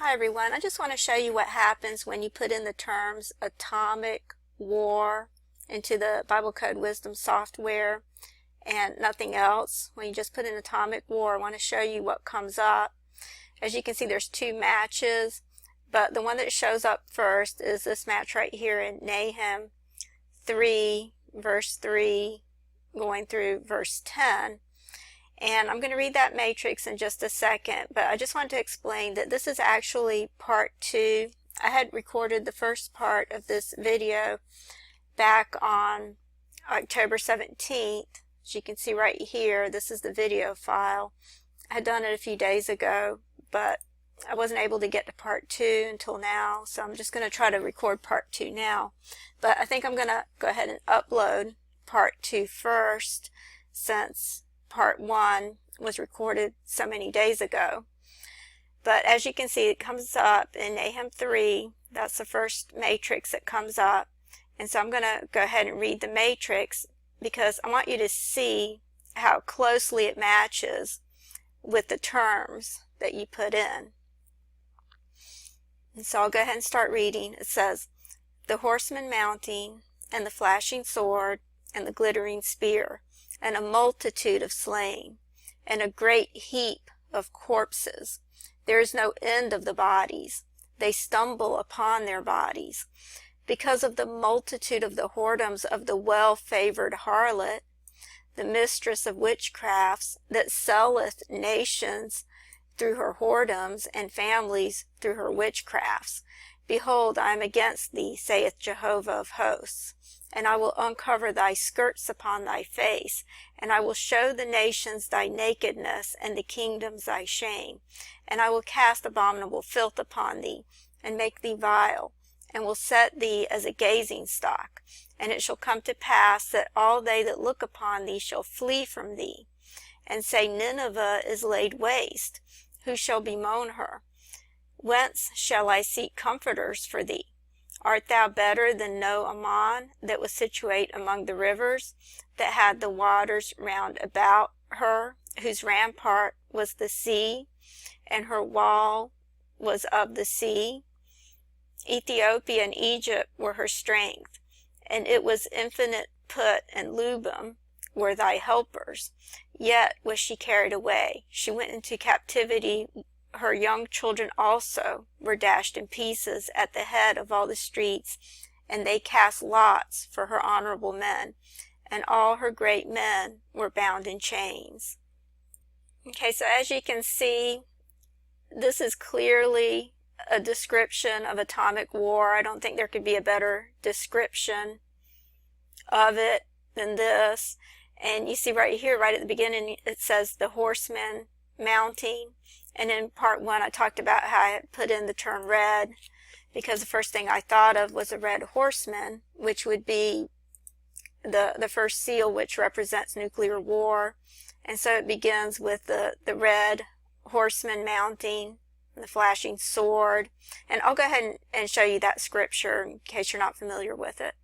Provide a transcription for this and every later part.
Hi everyone, I just want to show you what happens when you put in the terms atomic war into the Bible Code Wisdom software and nothing else. When you just put in atomic war, I want to show you what comes up. As you can see, there's two matches, but the one that shows up first is this match right here in Nahum 3 verse 3 going through verse 10. And I'm going to read that matrix in just a second, but I just want to explain that this is actually part 2. I had recorded the first part of this video back on October 17th. As you can see right here, this is the video file. I had done it a few days ago, but I wasn't able to get to part 2 until now, so I'm just going to try to record part 2 now. But I think I'm going to go ahead and upload part 2 first, since part 1 was recorded so many days ago. But as you can see, it comes up in Nahum 3. That's the first matrix that comes up. And so I'm going to go ahead and read the matrix because I want you to see how closely it matches with the terms that you put in. And so I'll go ahead and start reading. It says, "The horseman mounting, and the flashing sword, and the glittering spear, and a multitude of slain, and a great heap of corpses. There is no end of the bodies. They stumble upon their bodies. Because of the multitude of the whoredoms of the well-favored harlot, the mistress of witchcrafts, that selleth nations through her whoredoms, and families through her witchcrafts. Behold, I am against thee, saith Jehovah of hosts. And I will uncover thy skirts upon thy face, and I will show the nations thy nakedness, and the kingdoms thy shame. And I will cast abominable filth upon thee, and make thee vile, and will set thee as a gazing stock. And it shall come to pass that all they that look upon thee shall flee from thee, and say, Nineveh is laid waste. Who shall bemoan her? Whence shall I seek comforters for thee? Art thou better than No Ammon, that was situate among the rivers, that had the waters round about her, whose rampart was the sea, and her wall was of the sea? Ethiopia and Egypt were her strength, and it was infinite Put and Lubim were thy helpers. Yet was she carried away. She went into captivity. Her young children also were dashed in pieces at the head of all the streets, and they cast lots for her honorable men, and all her great men were bound in chains." Okay, so as you can see, this is clearly a description of atomic war. I don't think there could be a better description of it than this. And you see right here, right at the beginning, it says the horsemen mounting. And in part 1, I talked about how I put in the term red, because the first thing I thought of was a red horseman, which would be the first seal, which represents nuclear war. And so it begins with the red horseman mounting, and the flashing sword. And I'll go ahead and show you that scripture in case you're not familiar with it.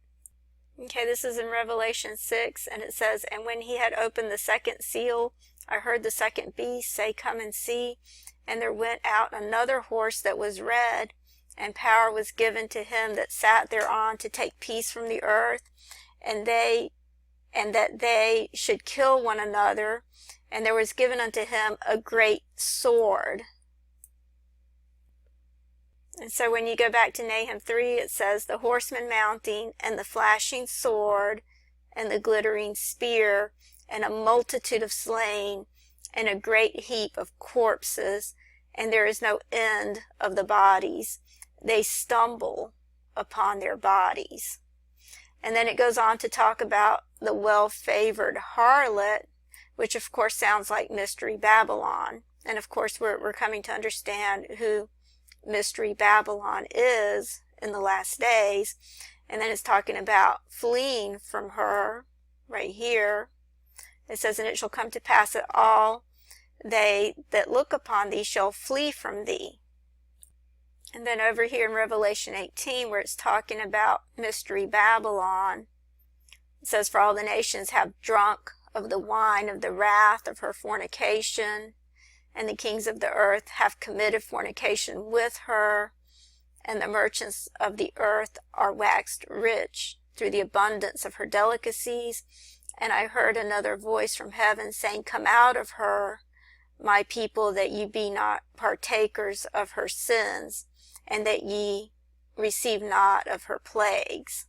Okay, this is in Revelation 6, and it says, "And when he had opened the second seal, I heard the second beast say, Come and see. And there went out another horse that was red, and power was given to him that sat thereon to take peace from the earth, and that they should kill one another. And there was given unto him a great sword." And so when you go back to Nahum 3, it says, "The horseman mounting, and the flashing sword, and the glittering spear, and a multitude of slain, and a great heap of corpses, and there is no end of the bodies. They stumble upon their bodies." And then it goes on to talk about the well-favored harlot, which of course sounds like Mystery Babylon. And of course we're coming to understand who Mystery Babylon is in the last days. And then it's talking about fleeing from her right here. It says, "And it shall come to pass that all they that look upon thee shall flee from thee." And then over here in Revelation 18, where it's talking about Mystery Babylon, it says, "For all the nations have drunk of the wine of the wrath of her fornication, and the kings of the earth have committed fornication with her, and the merchants of the earth are waxed rich through the abundance of her delicacies. And I heard another voice from heaven saying, Come out of her, my people, that ye be not partakers of her sins, and that ye receive not of her plagues.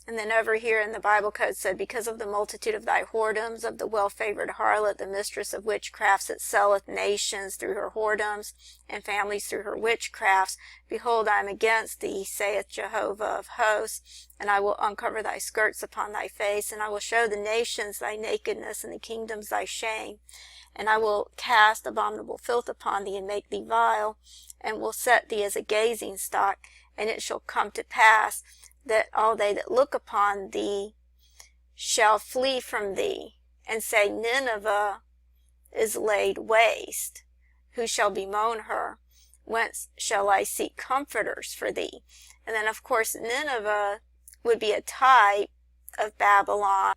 And then over here in the Bible code said, Because of the multitude of thy whoredoms, of the well-favored harlot, the mistress of witchcrafts, that selleth nations through her whoredoms, and families through her witchcrafts, behold, I am against thee, saith Jehovah of hosts, and I will uncover thy skirts upon thy face, and I will show the nations thy nakedness, and the kingdoms thy shame. And I will cast abominable filth upon thee, and make thee vile, and will set thee as a gazing stock. And it shall come to pass that all they that look upon thee shall flee from thee, and say, Nineveh is laid waste. Who shall bemoan her? Whence shall I seek comforters for thee? And then, of course, Nineveh would be a type of Babylon.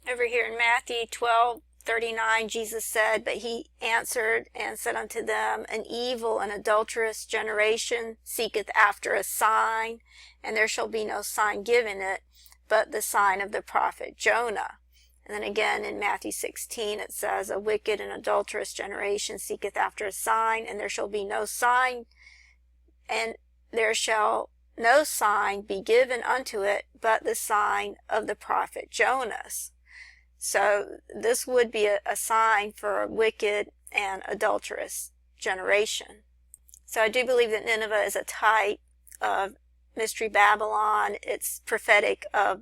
Over here in Matthew 12:39, Jesus said, But he answered and said unto them, An evil and adulterous generation seeketh after a sign, and there shall be no sign given it, but the sign of the prophet Jonah. And then again in Matthew 16 it says, A wicked and adulterous generation seeketh after a sign, and there shall be no sign, and there shall no sign be given unto it, but the sign of the prophet Jonas. So this would be a sign for a wicked and adulterous generation. So I do believe that Nineveh is a type of Mystery Babylon. It's prophetic of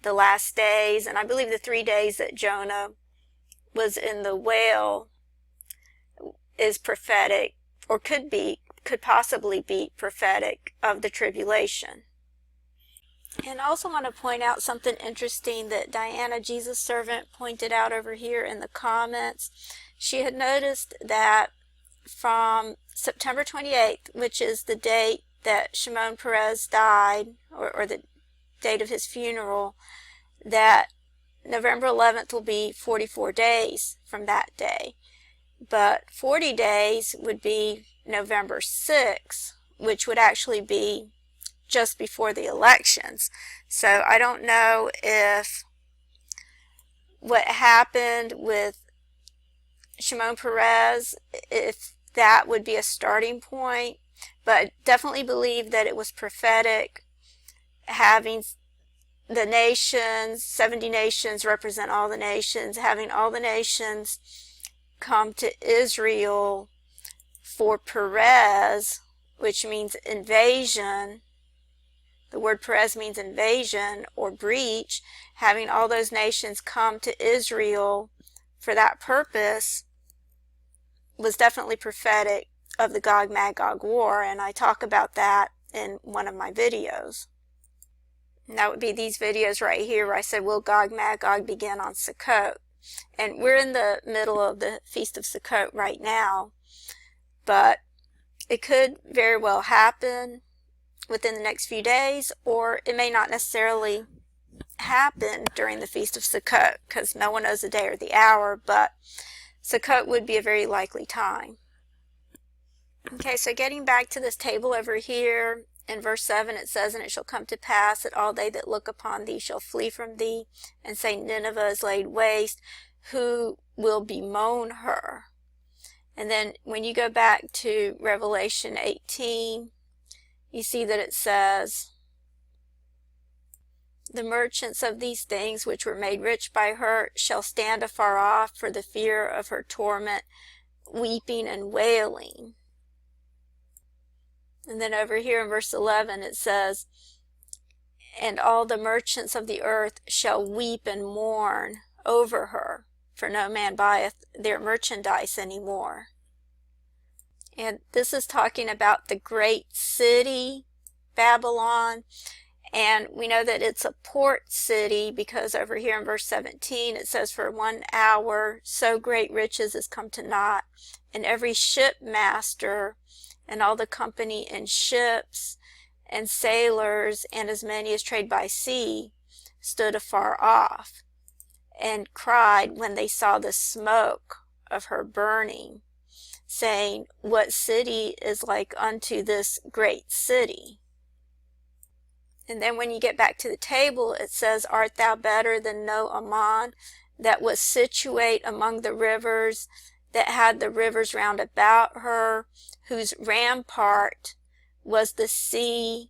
the last days, and I believe the 3 days that Jonah was in the whale is prophetic, or could possibly be prophetic of the tribulation. And I also want to point out something interesting that Diana, Jesus' servant, pointed out over here in the comments. She had noticed that from September 28th, which is the date that Shimon Peres died, or the date of his funeral, that November 11th will be 44 days from that day. But 40 days would be November 6th, which would actually be just before the elections. So I don't know if what happened with Shimon Peres, if that would be a starting point, but definitely believe that it was prophetic, having the nations, 70 nations represent all the nations, having all the nations come to Israel for Peres, which means invasion. The word Peres means invasion or breach. Having all those nations come to Israel for that purpose was definitely prophetic of the Gog-Magog war, and I talk about that in one of my videos. And that would be these videos right here where I said, will Gog-Magog begin on Sukkot? And we're in the middle of the Feast of Sukkot right now, but it could very well happen within the next few days, or it may not necessarily happen during the Feast of Sukkot, because no one knows the day or the hour, but Sukkot would be a very likely time. Okay, so getting back to this table over here, in verse 7 it says, And it shall come to pass that all they that look upon thee shall flee from thee, and say, Nineveh is laid waste. Who will bemoan her? And then when you go back to Revelation 18, you see that it says, The merchants of these things which were made rich by her shall stand afar off for the fear of her torment, weeping and wailing. And then over here in verse 11 it says, And all the merchants of the earth shall weep and mourn over her, for no man buyeth their merchandise anymore. And this is talking about the great city, Babylon. And we know that it's a port city because over here in verse 17 it says, For 1 hour so great riches is come to naught, and every shipmaster and all the company in ships and sailors and as many as trade by sea stood afar off. and cried when they saw the smoke of her burning, saying, What city is like unto this great city? And then when you get back to the table, it says, Art thou better than No-Amon, that was situate among the rivers, that had the rivers round about her, whose rampart was the sea,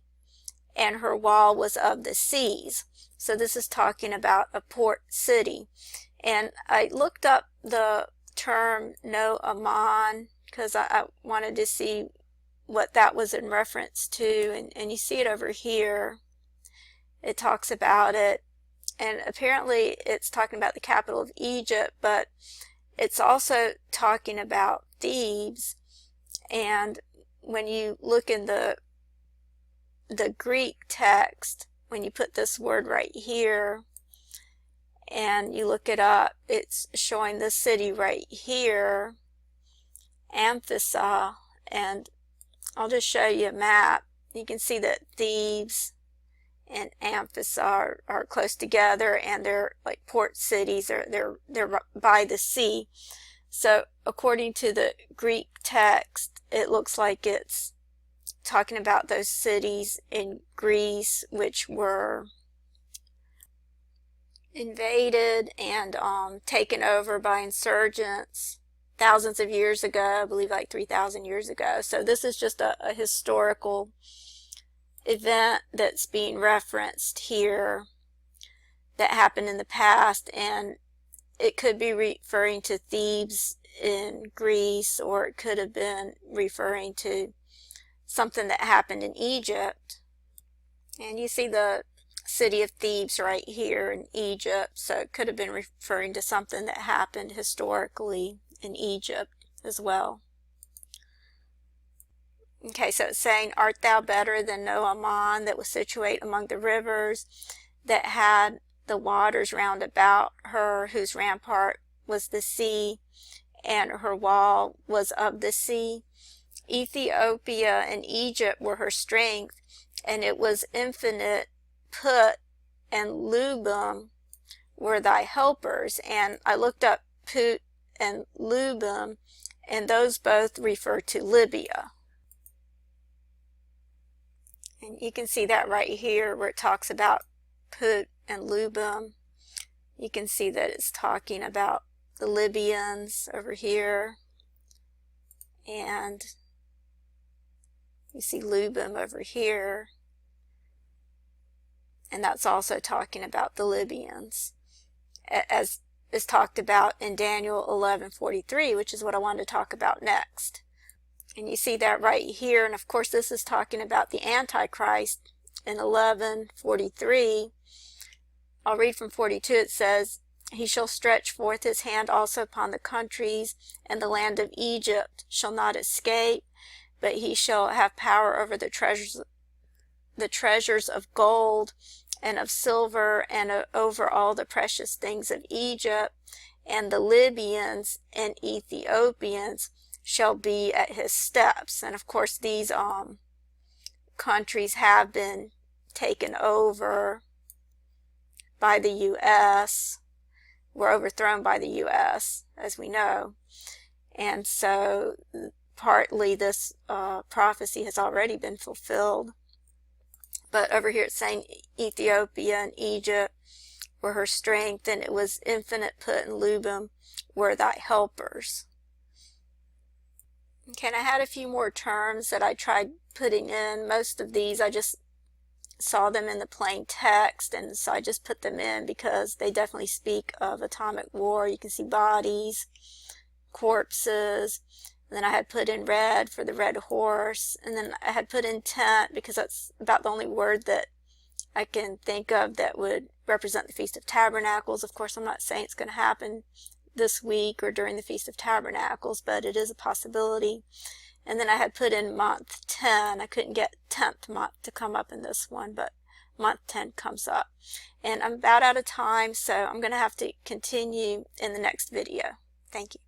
and her wall was of the seas. So this is talking about a port city. And I looked up the term No-Amon because I wanted to see what that was in reference to, and you see it over here. It talks about it, and apparently it's talking about the capital of Egypt, but it's also talking about Thebes. And when you look in the Greek text, when you put this word right here and you look it up, it's showing this city right here, Amphissa, and I'll just show you a map. You can see that Thebes and Amphissa are close together, and they're like port cities. They're by the sea. So according to the Greek text, it looks like it's talking about those cities in Greece which were invaded and taken over by insurgents thousands of years ago, I believe like 3,000 years ago. So this is just a historical event that's being referenced here that happened in the past, and it could be referring to Thebes in Greece, or it could have been referring to something that happened in Egypt. And you see the city of Thebes right here in Egypt, so it could have been referring to something that happened historically in Egypt as well. Okay, so it's saying, Art thou better than No-Amon, that was situate among the rivers, that had the waters round about her, whose rampart was the sea, and her wall was of the sea? Ethiopia and Egypt were her strength, and it was infinite. Put and Lubim were thy helpers. And I looked up Put and Lubim, and those both refer to Libya. And you can see that right here where it talks about Put and Lubim. You can see that it's talking about the Libyans over here. And you see Lubim over here. And that's also talking about the Libyans, as is talked about in Daniel 11:43, which is what I wanted to talk about next. And you see that right here. And of course, this is talking about the Antichrist in 11:43. I'll read from 42. It says, He shall stretch forth his hand also upon the countries, and the land of Egypt shall not escape, but he shall have power over the treasures of gold and of silver, and over all the precious things of Egypt, and the Libyans and Ethiopians shall be at his steps. And of course, these countries have been taken over by the U.S., were overthrown by the U.S., as we know. And so partly this prophecy has already been fulfilled. But over here it's saying Ethiopia and Egypt were her strength, and it was infinite. Put and Lubim were thy helpers. Okay, and I had a few more terms that I tried putting in. Most of these I just saw them in the plain text, and so I just put them in because they definitely speak of atomic war. You can see bodies, corpses, and then I had put in red for the red horse, and then I had put in tent because that's about the only word that I can think of that would represent the Feast of Tabernacles. Of course, I'm not saying it's going to happen this week or during the Feast of Tabernacles, but it is a possibility. And then I had put in month 10. I couldn't get 10th month to come up in this one, but month 10 comes up. And I'm about out of time, so I'm going to have to continue in the next video. Thank you.